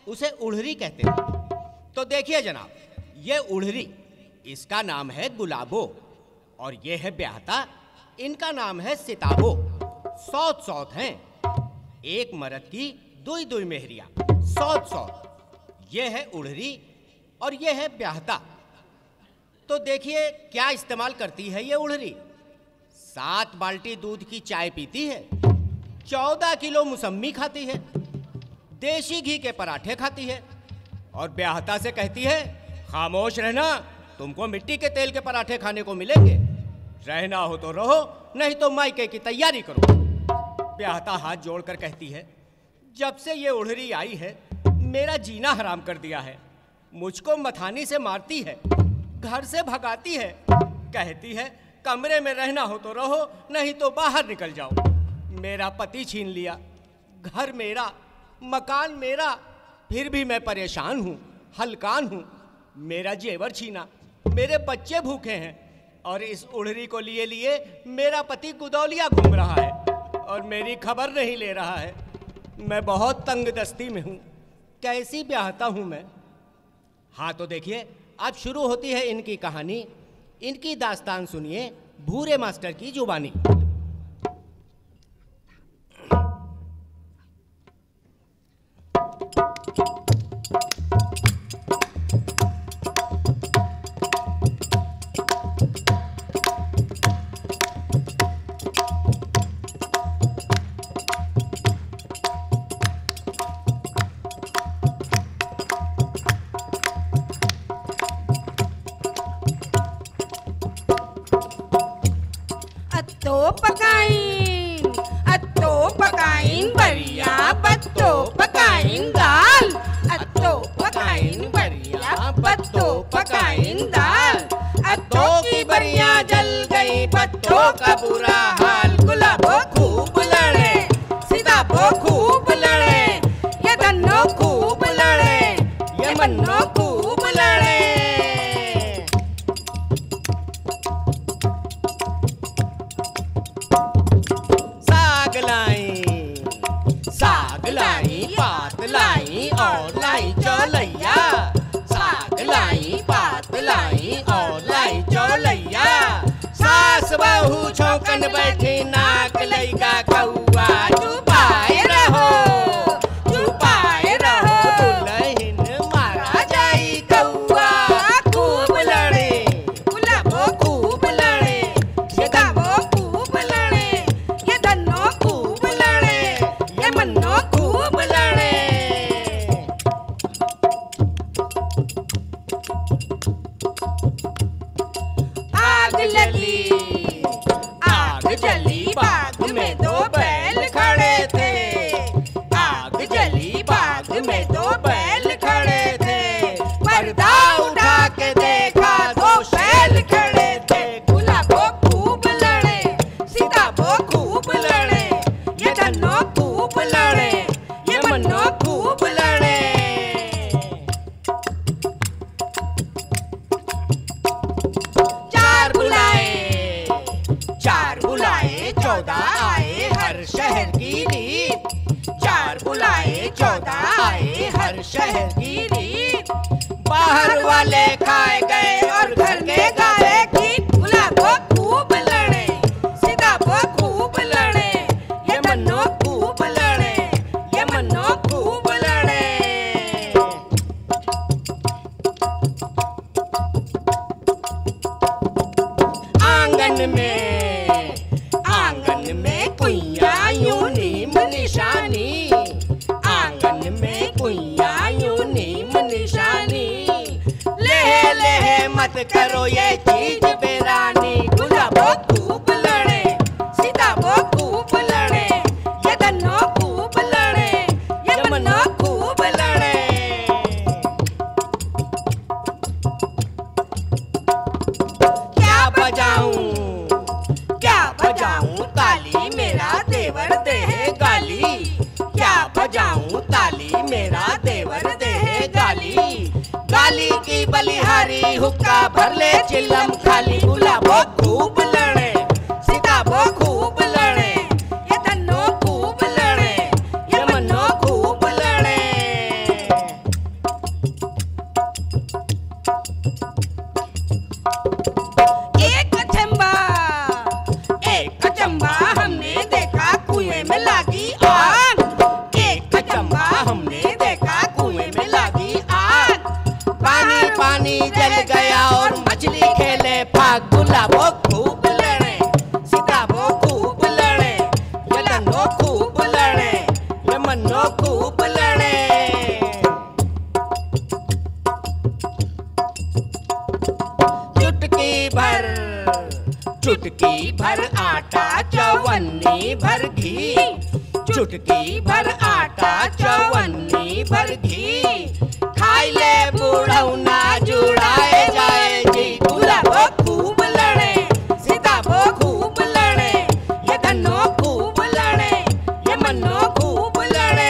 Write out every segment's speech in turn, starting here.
उसे उड़हरी कहते हैं। तो देखिए जनाब, ये उड़हरी, इसका नाम है गुलाबो, और ये है ब्याहता, इनका नाम है सिताबो। सौत सौत हैं, एक मर्द की दुई दुई मेहरिया, सौत सौत। ये है उड़हरी और ये है ब्याहता। तो देखिए क्या इस्तेमाल करती है ये उड़हरी। 7 बाल्टी दूध की चाय पीती है, 14 किलो मौसम्मी खाती है, देसी घी के पराठे खाती है, और ब्याहता से कहती है खामोश रहना, तुमको मिट्टी के तेल के पराठे खाने को मिलेंगे, रहना हो तो रहो, नहीं तो मायके की तैयारी करो। ब्याहता हाथ जोड़कर कहती है जब से ये उड़हरी आई है मेरा जीना हराम कर दिया है, मुझको मथानी से मारती है, घर से भगाती है, कहती है कमरे में रहना हो तो रहो, नहीं तो बाहर निकल जाओ। मेरा पति छीन लिया, घर मेरा, मकान मेरा, फिर भी मैं परेशान हूँ, हलकान हूँ। मेरा जेवर छीना, मेरे बच्चे भूखे हैं, और इस उड़हरी को लिए लिए मेरा पति गुदौलिया घूम रहा है और मेरी खबर नहीं ले रहा है। मैं बहुत तंग दस्ती में हूँ, कैसी ब्याहता हूँ मैं। हाँ तो देखिए अब शुरू होती है इनकी कहानी। इनकी दास्तान सुनिए भूरे मास्टर की जुबानी। अत्तो पकाइन बढ़िया, बत्तो पकाइन दाल, अत्तो पकाइन बढ़िया, बत्तो पकाइन दाल। अत्तो की बढ़िया जल गई, बत्तो का बुरा हाल। गुलाबो खूब लड़े, सिताबो खूब लड़े, ये धन्नो खूब लड़े, ये मन्नो खूब लड़े। साग लाई, पात लाई और लाई चौलैया, साग लाई, पात लाई और लाई चौलैया। सास बहू छौकन बैठी, नाक लइका कौआ, चुपाए रहो, चुपाए रहो, दुल्हन मारा जाई कौआ। खूब लड़े, गुलाबो खूब लड़े, सिताबो खूब लड़े, ये धन्नो खूब लड़े, ये मन्नो खूब लड़े। आग जली, आग जली, बाग में 2 बैल खड़े थे, आग जली, बाग में 2 बैल खड़े थे। पर्दा उठा के देखा 2 बैल खड़े थे। गुलाबो खूब लड़े, सिताबो खूब लड़े, ये धन्नो खूब लड़े, ये मन्नो खूब लड़े। चार बुलाए 14 आए, हर शहर की रीत। 4 बुलाए 14 आए, हर शहर की रीत। बाहर वाले खाए गए और घर के गाए गीत। गुलाबो खूब लड़े, सिताबो खूब लड़े, ये मन्नो खूब लड़े, ये मन्नो खूब लड़े। आंगन में कुइया यूं नीम निशानी, आंगन में कुइया यूं नीम निशानी। लेहे लेहे मत करो ये चीज बेरानी। गुलाबो खूब लड़े, सिताबो खूब लड़े, ये धन्नो खूब लड़े, ये मन्नो खूब लड़े। क्या बजाऊं ताली, मेरा देवर दे गाली। क्या बजाऊं ताली, मेरा देवर दे गाली। गाली की बलिहारी, हुक्का भर ले चिल्लम खाली। गुलाबो खूब लड़े, सिताबो खूब लड़े, ये धन्नो खूब लड़े, ये मन्नो खूब लड़े। चौवन्नी भर घी, चुटकी भर आटा चौवन्नी भर घी, खाई ले बूढ़ौना जुड़ाए जाए जी। गुलाबो खूब लड़े, सीताबो खूब लड़े, ये धनो खूब लड़े, ये मन्नो खूब लड़े।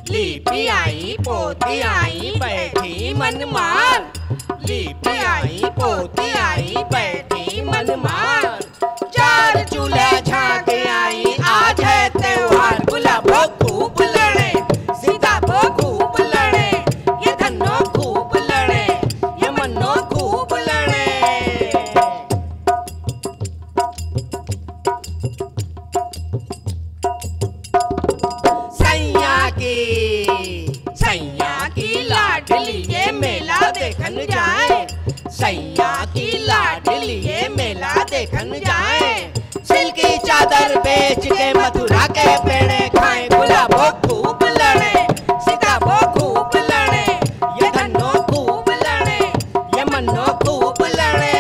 लीपी आई पोती आई बैठी मन मार, लीपी आई पोती आई बैठी मन मार, चार चूल्हा झांक आई आज है त्योहार। गुलाबो खूब लड़े, सीताबो खूब लड़े, ये धनो खूब लड़े, ये मन्नो खूब लड़े। सैया की लाडली ये मेला देखन जाए, सैया की लाडली ये मेला देखन जाए, सिल्की चादर बेच के मथुरा के पेड़े खाएं। गुलाबो खूब लड़े, सीताबो खूब लड़े, ये धनो खूब लड़े, ये मन्नो खूब लड़े।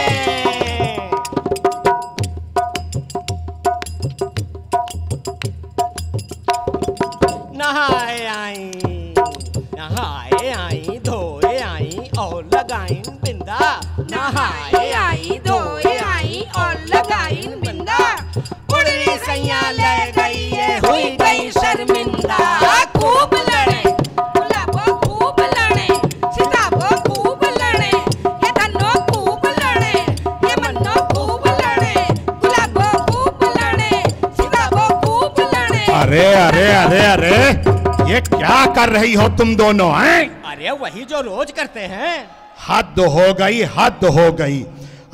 नहाए आई धोए आई और लगाइन बिंदा, नहाए आई धोए आई और लगाइन बिंदा, उड़री सैया ले गई ये हुई गई शर्मिंदा। खूब लड़े, गुलाबो खूब लड़े, सीताबो खूब लड़े, ये धनो खूब लड़े, ये मन्नो खूब लड़े, गुलाबो खूब लड़े, सीताबो खूब लड़े। अरे अरे अरे अरे, ये क्या कर रही हो तुम दोनों हैं? अरे वही जो रोज करते हैं। हद हो गई, हद हो गई।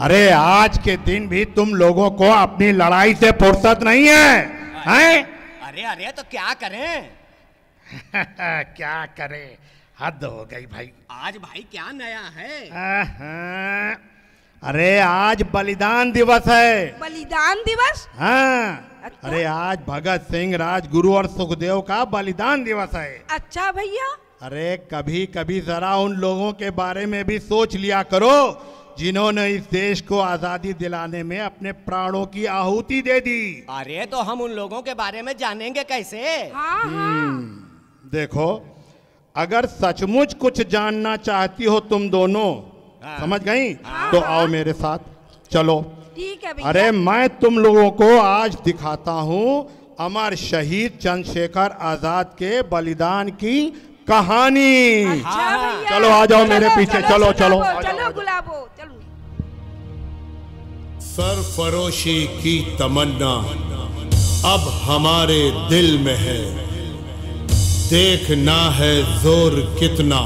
अरे आज के दिन भी तुम लोगों को अपनी लड़ाई से फुर्सत नहीं है, हैं? अरे अरे तो क्या करें? क्या करें, हद हो गई भाई। आज भाई क्या नया है? अरे आज बलिदान दिवस है। बलिदान दिवस? हाँ। अच्छा? अरे आज भगत सिंह, राजगुरु और सुखदेव का बलिदान दिवस है। अच्छा भैया। अरे कभी कभी जरा उन लोगों के बारे में भी सोच लिया करो जिन्होंने इस देश को आजादी दिलाने में अपने प्राणों की आहुति दे दी। अरे तो हम उन लोगों के बारे में जानेंगे कैसे? हाँ हाँ। देखो, अगर सचमुच कुछ जानना चाहती हो तुम दोनों, समझ गई? तो आओ मेरे साथ, चलो। ठीक है भैया। अरे मैं तुम लोगों को आज दिखाता हूँ अमर शहीद चंद्रशेखर आजाद के बलिदान की कहानी। अच्छा भैया। चलो आ जाओ मेरे पीछे, चलो चलो चलो गुलाबो चलो। सरफरोशी की तमन्ना अब हमारे दिल में है, देखना है जोर कितना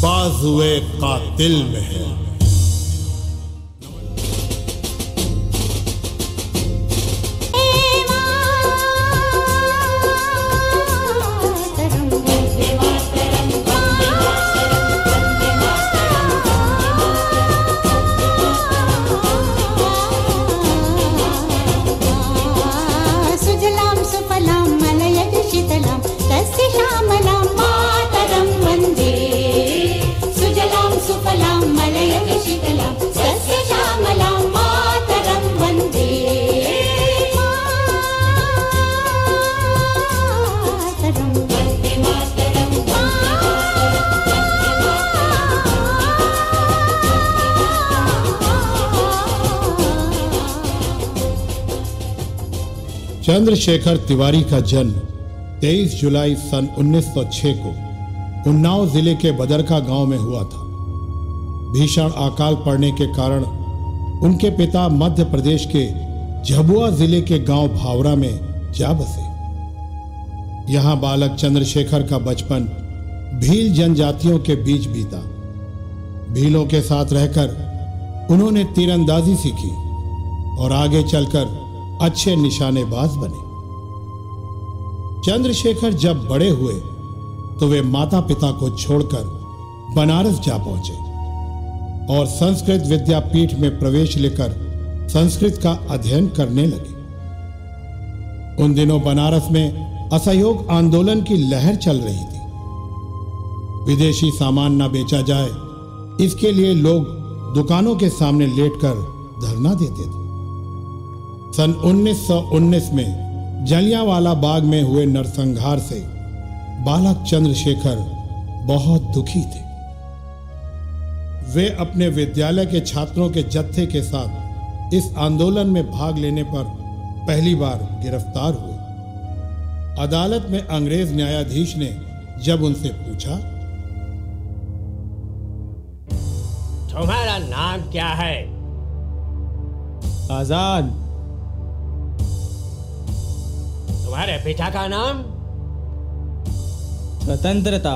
बाजुए कातिल में है। चंद्रशेखर तिवारी का जन्म 23 जुलाई सन 1906 को उन्नाव जिले के बदरका गांव में हुआ था। भीषण अकाल पड़ने के कारण उनके पिता मध्य प्रदेश के झाबुआ जिले के गांव भावरा में जा बसे। यहां बालक चंद्रशेखर का बचपन भील जनजातियों के बीच बीता। भीलों के साथ रहकर उन्होंने तीरंदाजी सीखी और आगे चलकर अच्छे निशानेबाज बने। चंद्रशेखर जब बड़े हुए तो वे माता पिता को छोड़कर बनारस जा पहुंचे और संस्कृत विद्यापीठ में प्रवेश लेकर संस्कृत का अध्ययन करने लगे। उन दिनों बनारस में असहयोग आंदोलन की लहर चल रही थी। विदेशी सामान न बेचा जाए, इसके लिए लोग दुकानों के सामने लेटकर धरना देते थे। सन 1919 में जलियांवाला बाग में हुए नरसंहार से बालक चंद्रशेखर बहुत दुखी थे। वे अपने विद्यालय के छात्रों के जत्थे के साथ इस आंदोलन में भाग लेने पर पहली बार गिरफ्तार हुए। अदालत में अंग्रेज न्यायाधीश ने जब उनसे पूछा, तुम्हारा नाम क्या है? आजाद। तुम्हारे पिता का नाम? स्वतंत्रता।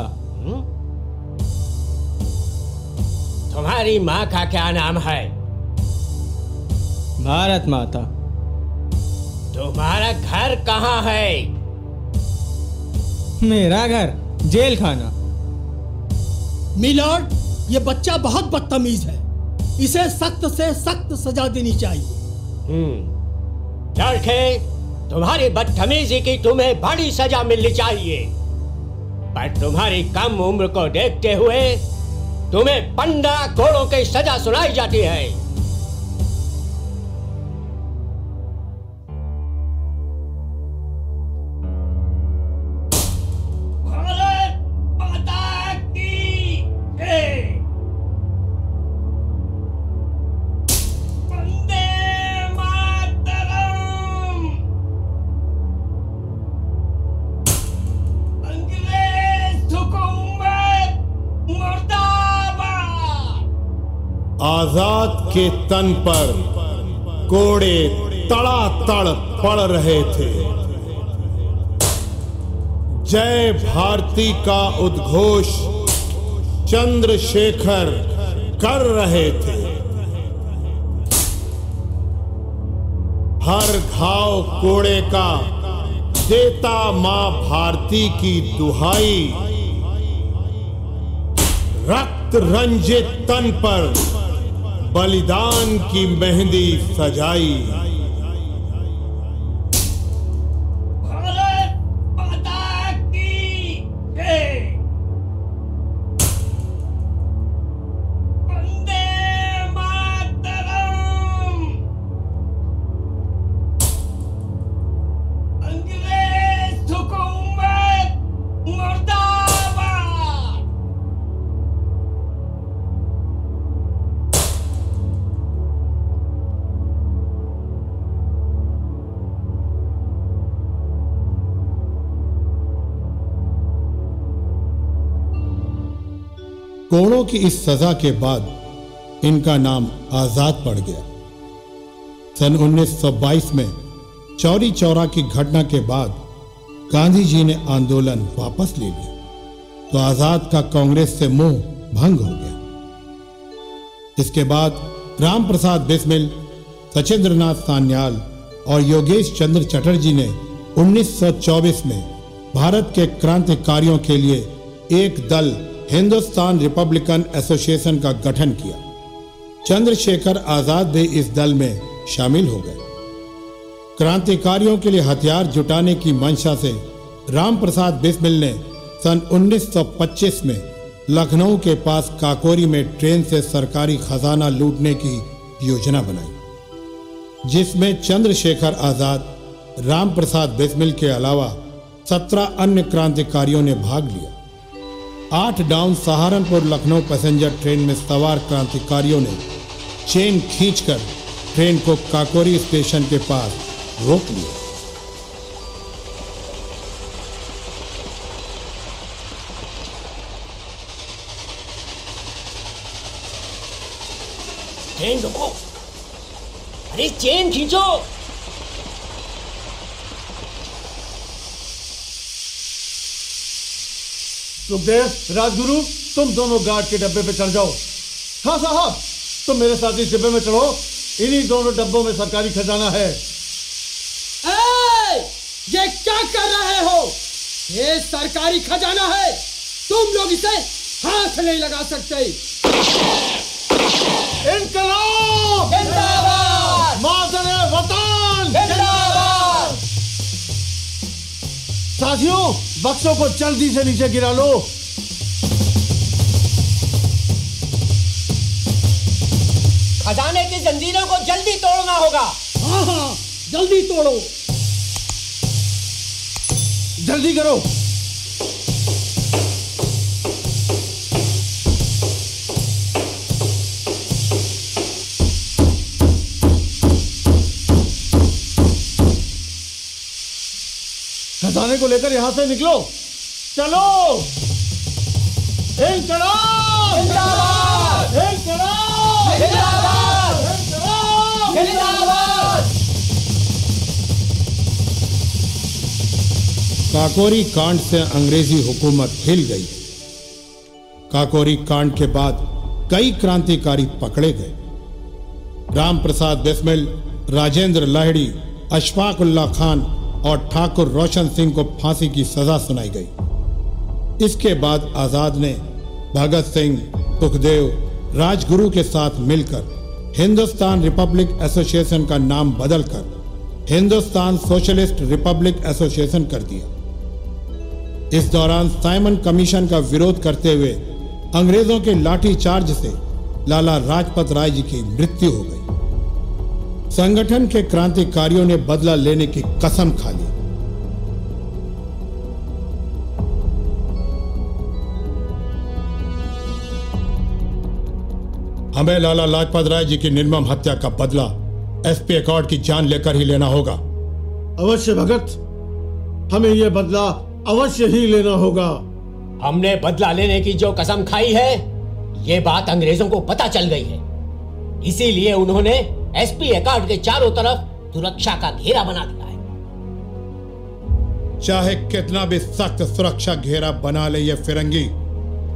तुम्हारी माँ का क्या नाम है? भारत माता। तुम्हारा घर कहाँ है? मेरा घर जेल खाना। मिलॉर्ड, ये बच्चा बहुत बदतमीज है, इसे सख्त से सख्त सजा देनी चाहिए। लड़के, तुम्हारी बदतमीजी की तुम्हें बड़ी सजा मिलनी चाहिए, पर तुम्हारी कम उम्र को देखते हुए तुम्हें 15 कोड़ों की सजा सुनाई जाती है। आजाद के तन पर कोड़े तड़ातड़ पड़ रहे थे। जय भारती का उद्घोष चंद्रशेखर कर रहे थे। हर घाव कोड़े का देता मां भारती की दुहाई। रक्त रंजित तन पर बलिदान की मेहंदी सजाई। भारत माता की जय। वंदे मातरम। अंग्रेज हुकूमत मुर्दाबाद। कोड़ों की इस सजा के बाद इनका नाम आजाद पड़ गया। सन 1922 में चौरी चौरा की घटना के बाद गांधी जी ने आंदोलन वापस ले लिया तो आजाद का कांग्रेस से मोह भंग हो गया। इसके बाद राम प्रसाद बिस्मिल, सचिंद्रनाथ सान्याल और योगेश चंद्र चटर्जी ने 1924 में भारत के क्रांतिकारियों के लिए एक दल हिंदुस्तान रिपब्लिकन एसोसिएशन का गठन किया। चंद्रशेखर आजाद भी इस दल में शामिल हो गए। क्रांतिकारियों के लिए हथियार जुटाने की मंशा से राम प्रसाद बिस्मिल ने सन 1925 में लखनऊ के पास काकोरी में ट्रेन से सरकारी खजाना लूटने की योजना बनाई, जिसमें चंद्रशेखर आजाद, राम प्रसाद बिस्मिल के अलावा 17 अन्य क्रांतिकारियों ने भाग लिया। 8 down Saharanpur Lucknow passenger train में सवार क्रांतिकारियों ने चेन खींचकर ट्रेन को काकोरी स्टेशन के पास रोक लिया। ट्रेन रुको, अरे चेन खींचो। सुखदेव, राजगुरु, तुम दोनों गार्ड के डब्बे पे चढ़ जाओ। हाँ साहब, तुम मेरे साथ इस डिब्बे में चढ़ो। इन्हीं दोनों डब्बों में सरकारी खजाना है। ये क्या कर रहे हो? ये सरकारी खजाना है, तुम लोग इसे हाथ नहीं लगा सकते। इनकलाब जिंदाबाद, मादरे वतन जिंदाबाद। साथियों, बक्सों को जल्दी से नीचे गिरा लो। खजाने की जंजीरों को जल्दी तोड़ना होगा। हाँ हाँ, जल्दी तोड़ो। जल्दी करो। खजाने को लेकर यहां से निकलो। चलो। इनकलाब जिंदाबाद, इनकलाब जिंदाबाद, इनकलाब जिंदाबाद। काकोरी कांड से अंग्रेजी हुकूमत हिल गई। काकोरी कांड के बाद कई क्रांतिकारी पकड़े गए। राम प्रसाद बिस्मिल, राजेंद्र लाहिड़ी, अशफाक उल्ला खान और ठाकुर रोशन सिंह को फांसी की सजा सुनाई गई। इसके बाद आजाद ने भगत सिंह, सुखदेव, राजगुरु के साथ मिलकर हिंदुस्तान रिपब्लिक एसोसिएशन का नाम बदलकर हिंदुस्तान सोशलिस्ट रिपब्लिक एसोसिएशन कर दिया। इस दौरान साइमन कमीशन का विरोध करते हुए अंग्रेजों के लाठीचार्ज से लाला लाजपत राय जी की मृत्यु हो गई। संगठन के क्रांतिकारियों ने बदला लेने की कसम खा ली। हमें लाला लाजपत राय जी की निर्मम हत्या का बदला एसपी अकॉर्ड की जान लेकर ही लेना होगा। अवश्य भगत, हमें यह बदला अवश्य ही लेना होगा। हमने बदला लेने की जो कसम खाई है, ये बात अंग्रेजों को पता चल गई है। इसीलिए उन्होंने एसपी अकॉर्ड के चारों तरफ सुरक्षा का घेरा बना दिया है। चाहे कितना भी सख्त सुरक्षा घेरा बना ले ये फिरंगी,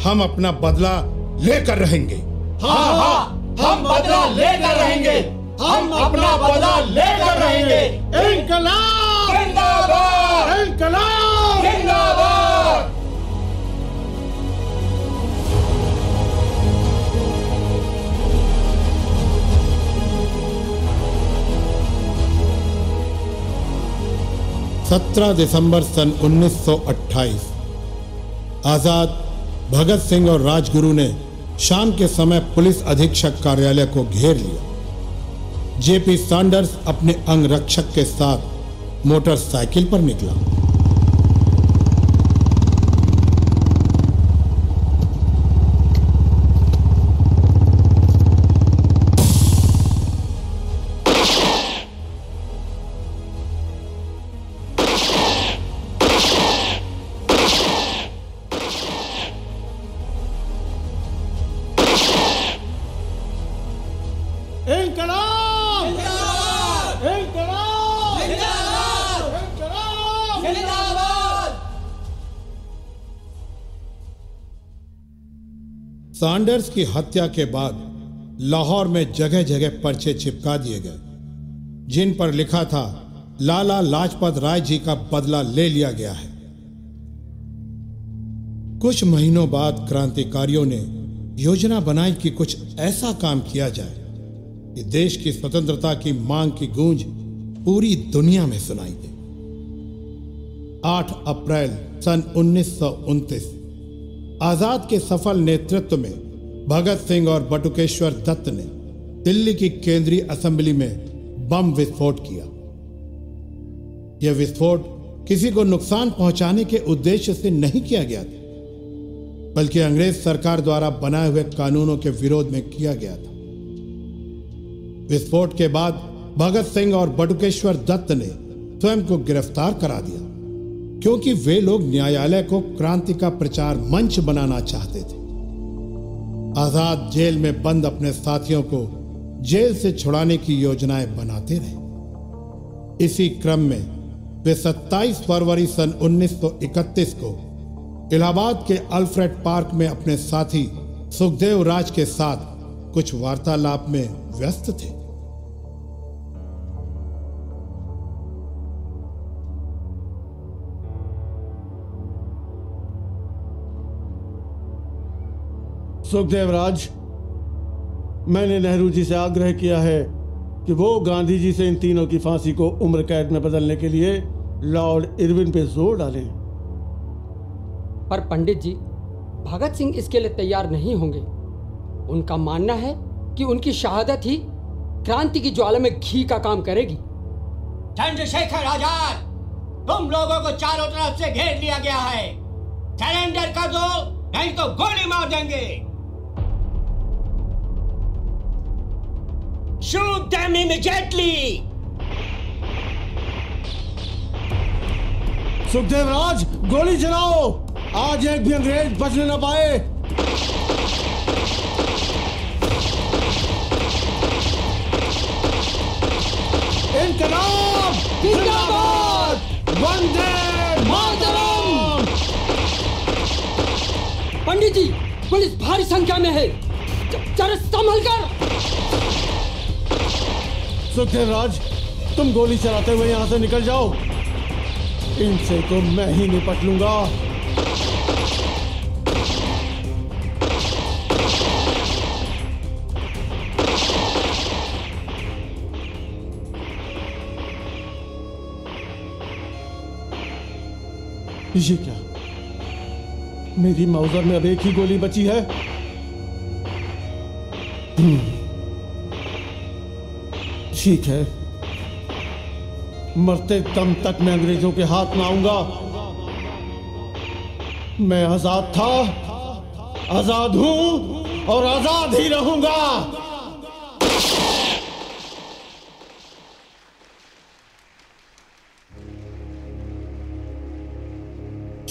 हम अपना बदला लेकर रहेंगे। हाँ हाँ, हम बदला लेकर रहेंगे, हम अपना बदला लेकर रहेंगे। इनकलाब जिंदाबाद, इनकलाब जिंदाबाद। दिसंबर सन 1928 आजाद, भगत सिंह और राजगुरु ने शाम के समय पुलिस अधीक्षक कार्यालय को घेर लिया। जेपी सैंडर्स अपने अंगरक्षक के साथ मोटरसाइकिल पर निकला। सैंडर्स की हत्या के बाद लाहौर में जगह जगह पर्चे चिपका दिए गए, जिन पर लिखा था लाला लाजपत राय जी का बदला ले लिया गया है। कुछ महीनों बाद क्रांतिकारियों ने योजना बनाई कि कुछ ऐसा काम किया जाए कि देश की स्वतंत्रता की मांग की गूंज पूरी दुनिया में सुनाई दे। 8 अप्रैल सन 1929 आजाद के सफल नेतृत्व में भगत सिंह और बटुकेश्वर दत्त ने दिल्ली की केंद्रीय असेंबली में बम विस्फोट किया। यह विस्फोट किसी को नुकसान पहुंचाने के उद्देश्य से नहीं किया गया था, बल्कि अंग्रेज सरकार द्वारा बनाए हुए कानूनों के विरोध में किया गया था। विस्फोट के बाद भगत सिंह और बटुकेश्वर दत्त ने स्वयं को गिरफ्तार करा दिया, क्योंकि वे लोग न्यायालय को क्रांति का प्रचार मंच बनाना चाहते थे। आजाद जेल में बंद अपने साथियों को जेल से छुड़ाने की योजनाएं बनाते रहे। इसी क्रम में वे 27 फरवरी सन 1931 को इलाहाबाद के अल्फ्रेड पार्क में अपने साथी सुखदेव राज के साथ कुछ वार्तालाप में व्यस्त थे। सुखदेव राज, मैंने नेहरू जी से आग्रह किया है कि वो गांधी जी से इन तीनों की फांसी को उम्र कैद में बदलने के लिए लॉर्ड इरविन पे जोर डालें। पर पंडित जी, भगत सिंह इसके लिए तैयार नहीं होंगे। उनका मानना है कि उनकी शहादत ही क्रांति की ज्वाला में घी का काम करेगी। चंद्रशेखर आजाद, तुम लोगों को चारों तरफ से घेर लिया गया है। सरेंडर कर दो, नहीं तो गोली मार देंगे। Shoot them immediately! सुखदेव राज, गोली चलाओ। आज एक भी अंग्रेज बचने न पाए। इनकलाब जिंदाबाद, वंदे मातरम। पंडित जी, पुलिस भारी संख्या में है, जरा संभल कर। सुखदेव राज, तुम गोली चलाते हुए यहां से निकल जाओ। इनसे तो मैं ही निपट लूंगा। ये क्या? मेरी माउजर में अब एक ही गोली बची है। ठीक है, मरते दम तक मैं अंग्रेजों के हाथ में आऊंगा। मैं आजाद था, आजाद हूं और आजाद ही रहूंगा।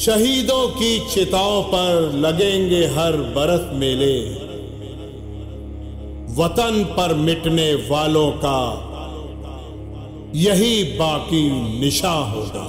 शहीदों की चिताओं पर लगेंगे हर बरस मेले, वतन पर मिटने वालों का यही बाकी निशान होगा।